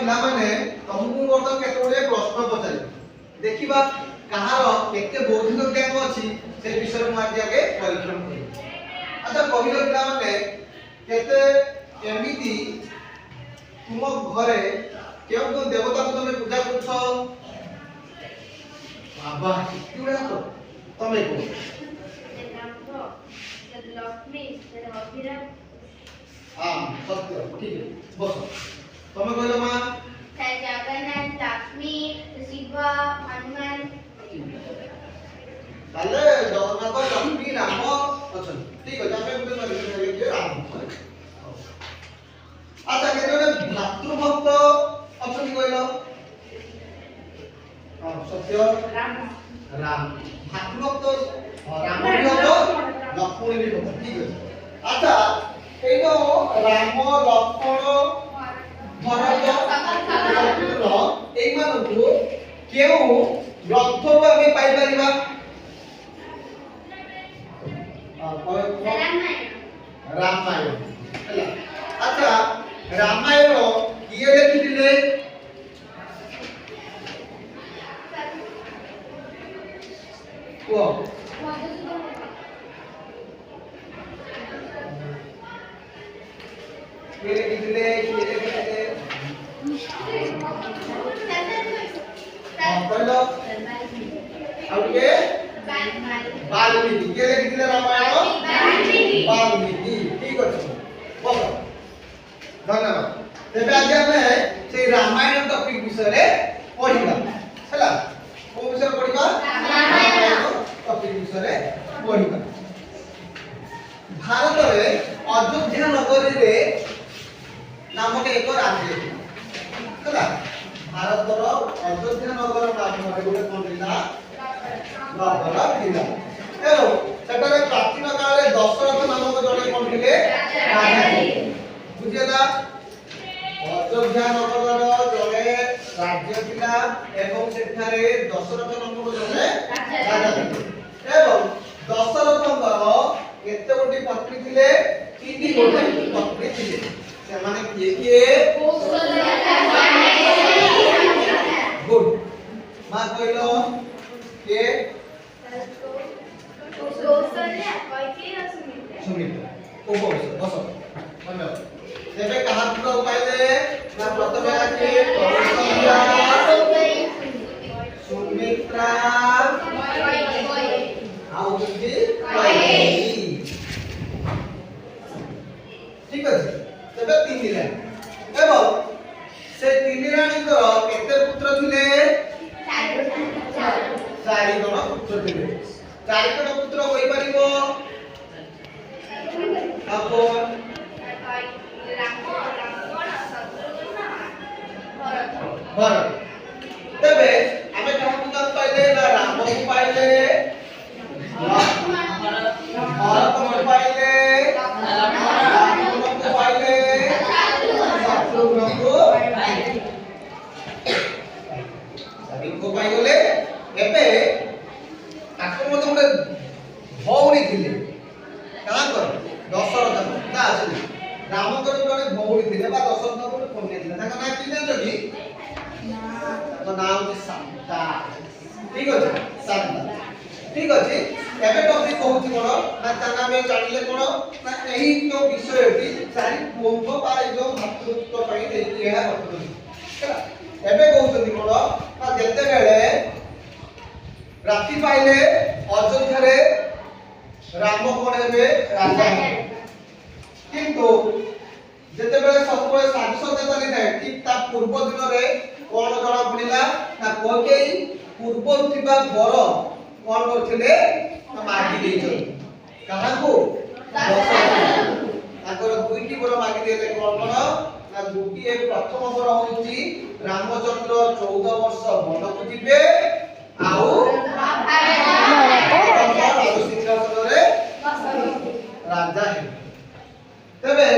पिला माने तुमको वर्तमान केते गुडे प्रश्न पचारि देखिबा कहार केते बौद्धिक ज्ञान अछि से विषय में आज आगे परीक्षण करी। अच्छा कहिलो पिला माने केते एमिति तुम घरे केउ देवता को तुम पूजा करछो बाबा किउडा तो तमे को लक्ष्मी अभिरा सत्य ठीक है बस तमे कहलो मां जगन्नाथ लक्ष्मी शिव हनुमान ताले जगन्नाथ लक्ष्मी राम अच्छा ठीक है जामे गुटे माने के राम अच्छा केते भातृभक्त अच्छा की कहलो सत्य राम राम भातृभक्त राम भी हतो लक्ष्मण भी हतो ठीक है। अच्छा एनो राम लक्ष्मण भरत शत्रुघ्न एई मानकु केउ ग्रंथ आमे पाई परिबा रामायण हला। अच्छा रामायण किए लिखिथिले को किए लिखिथिले कहलो आउ के वाल्मीकि किए लिखिथिले रामायण वाल्मीकि ठीक अछि बोलो धन्यवाद। तेबे आज हमें से रामायण टॉपिक विषय रे पढिबा हला को विषय पढिबा रामायण टॉपिक विषय रे पढिबा। भारत रे अयोध्या नगरी रे नामक एक राज्य हला भारत रो अयोध्या नगर नाम रे गोटे कोन थिला द्वापर थिला एरो सेटारे प्राचीन काल रे दशरथ नामक जने कोन थिले राजा बुझियला अयोध्या नगर रो जने राज्य थिला एवं सेठारे दशरथ नामक जने राजा थिले एवं दशरथଙ୍କର केते गोटी पत्नी थिले तीन गोटी पत्नी थिले से माने किए गुड मां कहलो के कौशल्या कैकेयी और सुमित्रा को बस धन्यवाद। तेबे कहा पुरा उपायले ना प्रथमे आके कौशल्या सुमित्रा आउ की कैकेयी ठीक अछि। तेबे तीन दिले एवं से तीन रानी को केते पुत्र थिले चारि जन पुत्र थिले चारि जन पुत्र होई परिबो अपन भरत तेबे आमे कहा पुत्र पाइले ना राम को पाइले भरत को पाइले लक्ष्मण को पाइले शत्रुघ्न को सभी को पाइले एबे ताको मते गोटे भौणी थिले का कर दशरथ ना आसी रामकर जने भौणी थिले बा दशरथ को कन्या थिले ताका ना कि जानजो कि तो नाम जे शांता ठीक अछि शांता ठीक अछि। एबे टॉपिक कहूची कोन ना ताना में जानिले कोन ना एही जो विषयटी चारि पुंख बा ए जो भातृत्व पई देई एहा बतुनी हैला। एबे कहउछथि कोन ना जते बेले राति पाइले अयोध्या रे राम कोन हेबे राजा किंतु जते बेले सबको साधु सचेतन नै ठीक ता पूर्व दिन रे कोन जणा पडिला ना कैकेयी पूर्व थिबा बर कोन करथिले मागी देइछन काहाकू आगर दुईटी बर मागी देले कोन कोन ना गोटिए प्रथम बर होउची रामचंद्र 14 वर्ष वन को जिबे आउ सिंहासन रे राजा हे। तबे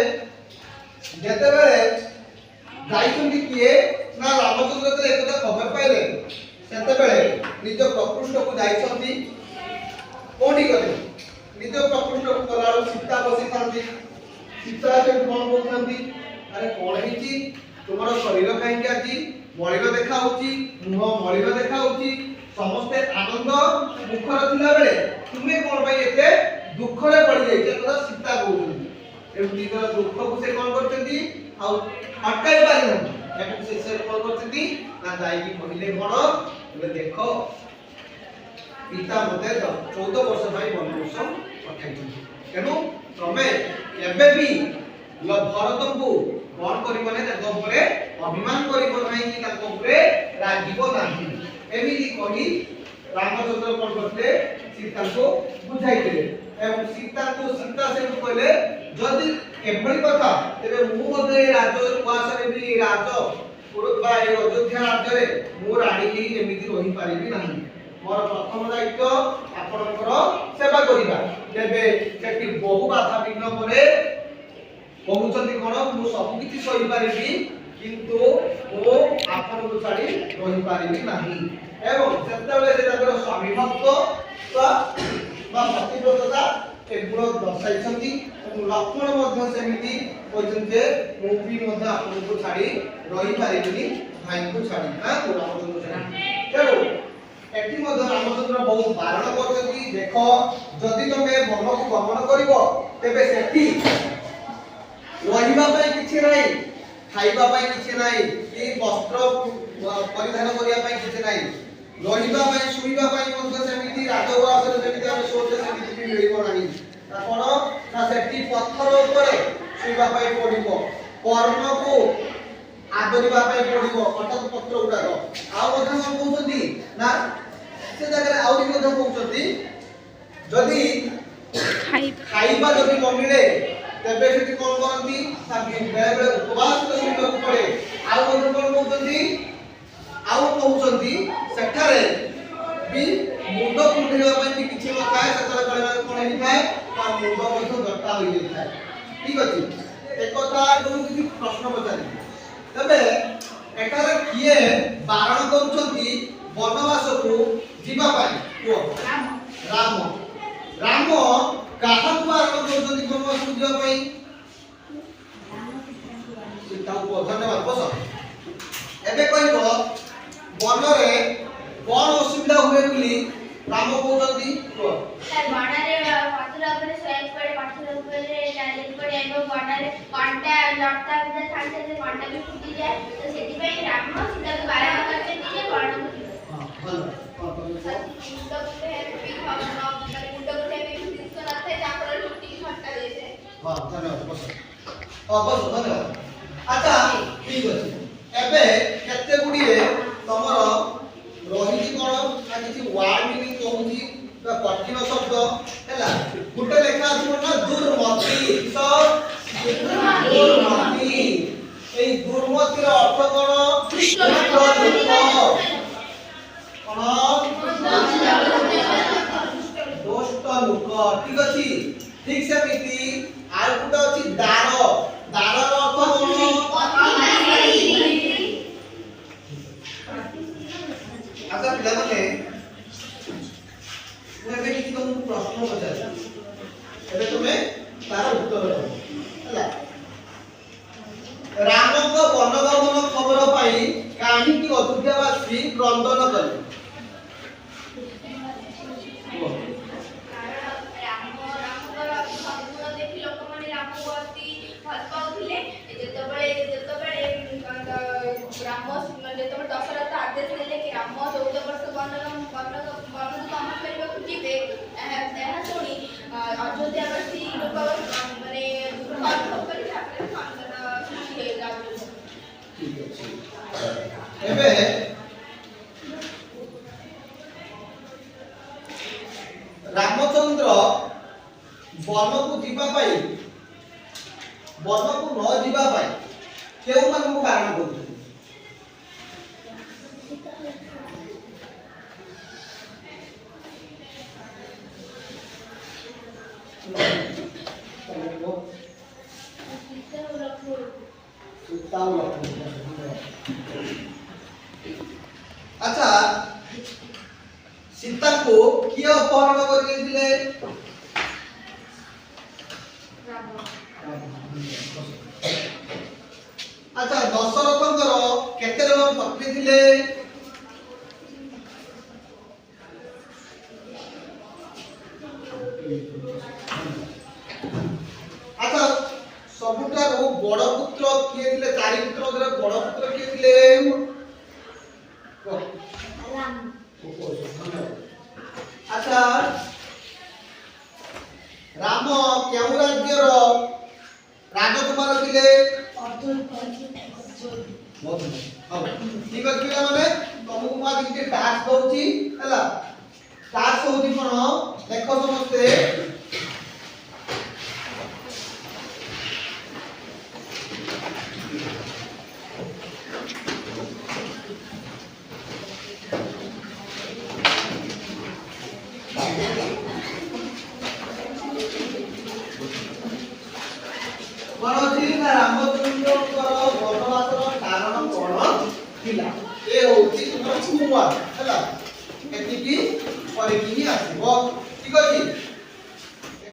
जते बेले जाइछन किए ना रामचंद्र ते एकटा खबर पाइले सेते बेले निज प्रकृष्ट को जाइछंती कोठी गले निज प्रकृष्ट को गलारो सीता बसी थांती सीता से कोन बोलथंती अरे कोन हिची तुमर शरीर कहीं आज मलिन देखा मुह मलिन देखा समस्ते आनंद मुखर थिला बेले तुमे कोन भाई एते दुख रे पड़ी जाई जे कथा सीता कहउछन एमती कर दुख को से कोन करछंती आ अटकाई पारि न एमती से कोन करछंती ना जाई की पहिले कोन एबे देखो पिता मते 14 वर्ष भाई वनवास पठाइछन केनु तमे एबे भी भरत को कोन करिबने ताको ऊपर अभिमान करिबो नाही कि ताको ऊपर रागिबो नाही एमिति कहि रामचंद्र कोन करते सीता को बुझाई देले एवं सीता को सीता से कहले जदि एभली कथा तेबे मु मते राज उपासरे भी राज पुरबा ए अयोध्या राज्य रे मु राणी ही एमिति रहि पारिबि नाही मोर प्रथम दायित्व आपनकर सेवा करिबा तेबे सेठी बहु बाधा विघ्न परे कहउछंती कोन मु सब किछि सही पारिबि किंतु ओ आपन को छाडी रहि पारिबि नाही एवं सेतबेले से ताकर स्वामी भक्त बा भक्तिव्रतता एगुण दर्शाइछंती और लक्ष्मण मध्य सेमिति कहछन जे मु भी मध्य आपन को छाडी रहि पारिबिनी भाई को छाडी ना को रामचंद्र छाडी चलो एठी मध्य रामचंद्र बहुत बारण करछंती देखो जदि तमे मन को गमन करिवो तेबे सेठी रहिबा पई किछि नाही खाइबा पई किछि नाही कि वस्त्र परिधान करिया पई किछि नाही रहिबा पई सुइबा पई मध्य सेमिति राजवासरे सेमिति हम सोचे सेमिति भी मिलिबो नाही कोन ना सेठी पत्थर ऊपर सुइबा पई पडिबो कर्म को आदरिबा पई पडिबो कटक पत्र उडारो आ मध्य हम कहउछंती ना से जगह आउरी मध्य कहउछंती जदी खाइबा जदी न मिले तबे सेठी कोन करंती ताकि बेले बेले उपवास करिबा पड़े आउ कोन कहउछंती आउ कहउछंती सेठारे भी मुंड कुंडीवा पई किछि नଥାଏ सेतरे कहला कोन हेइ थाए ता मुंड मध्य गट्टा होई जाय थाए ठीक अछि एक कथा जो किछि प्रश्न पचारि तबे एटारे किए बारण करूछंती वनवास को जीवा पाई राम राम काहा बारण करूछंती वनवास को जीवा पाई सीता को धन्यवाद बस एबे कहबो वन रे कोन असुविधा हुए बोली राम कहउछंती सर बणारे पाथर ऊपर सोएक पड़े पाथर ऊपर चाले पड़े एवं बणारे कांटा लटता विदा थाते से कांटा भी फुटी जाए तो सेति पई राम सीता को बारण करते जे बाण हां भलो मुंड उठे भी भावना मतलब मुंड उठे भी दिसो न थे जापर लुटी घंटा देते हां धन्यवाद बस बस धन्यवाद अच्छा ठीक अछि एबे केते गुडिए तमर रही कोन आ किछि वर्ड मीनिंग कहूची बा कठिन शब्द हैला गुटे लेखा अछि ना दुर्मति दुर्मति এই দুর্মতির অর্থ কোন দুষ্ট লোক ঠিক আছে ঠিক সেমিতি আর গুটা আছে দার দারর অর্থ কোন আচ্ছা পিলাମାନେ ମୁଁ ଏବେ କିଛି ତମକୁ ପ୍ରଶ୍ନ ପଚାରିବି ଏବେ ତୁମେ ତାର ଉତ୍ତର ଦେବ ହେଲା रामଙ୍କ ବନଗମନ ଖବର ପାଇ କାହିଁକି ଅଯୋଧ୍ୟାବାସୀ କ୍ରନ୍ଦନ କଲେ दशरथ आदेश देले कि राम 14 वर्ष शुणी अयोध्यावासी लोक माने एबे रामचंद्र वन को जीवा पाई वन को न जीवा पाई केउ मान को बारण करथि अच्छा सीता को किए अपहरण कर दिले अच्छा दशरथ ପତ୍ନୀ ଥିଲେ? ଆଚ୍ଛା ସବୁଠାରୁ ବଡ଼ ପୁତ୍ର କିଏ ଥିଲେ? ଚାରି ପୁତ୍ର ମଧ୍ୟରେ ବଡ଼ ପୁତ୍ର କିଏ ଥିଲେ? ଆଚ୍ଛା ରାମ କେଉଁ ରାଜ୍ୟର ରାଜକୁମାର ଥିଲେ? ହଉ ଠିକ ଅଛି ପିଲାମାନେ, ତମକୁ ମୁଁ ଆଜି ଟିକେ ଟାସ୍କ ଦଉଛି ହେଲା। ଟାସ୍କ ହଉଛି କଣ? ଦେଖ ସମସ୍ତେ କଣ ଅଛି ନା ରାମଚନ୍ଦ୍ରଙ୍କର ବନବାସର କାରଣ କଣ ଥିଲା? ଏ ହଉଛି ତୁମର homework ହେଲା, ଏତିକି କରିକି ହିଁ ଆସିବ। ଠିକ ଅଛି।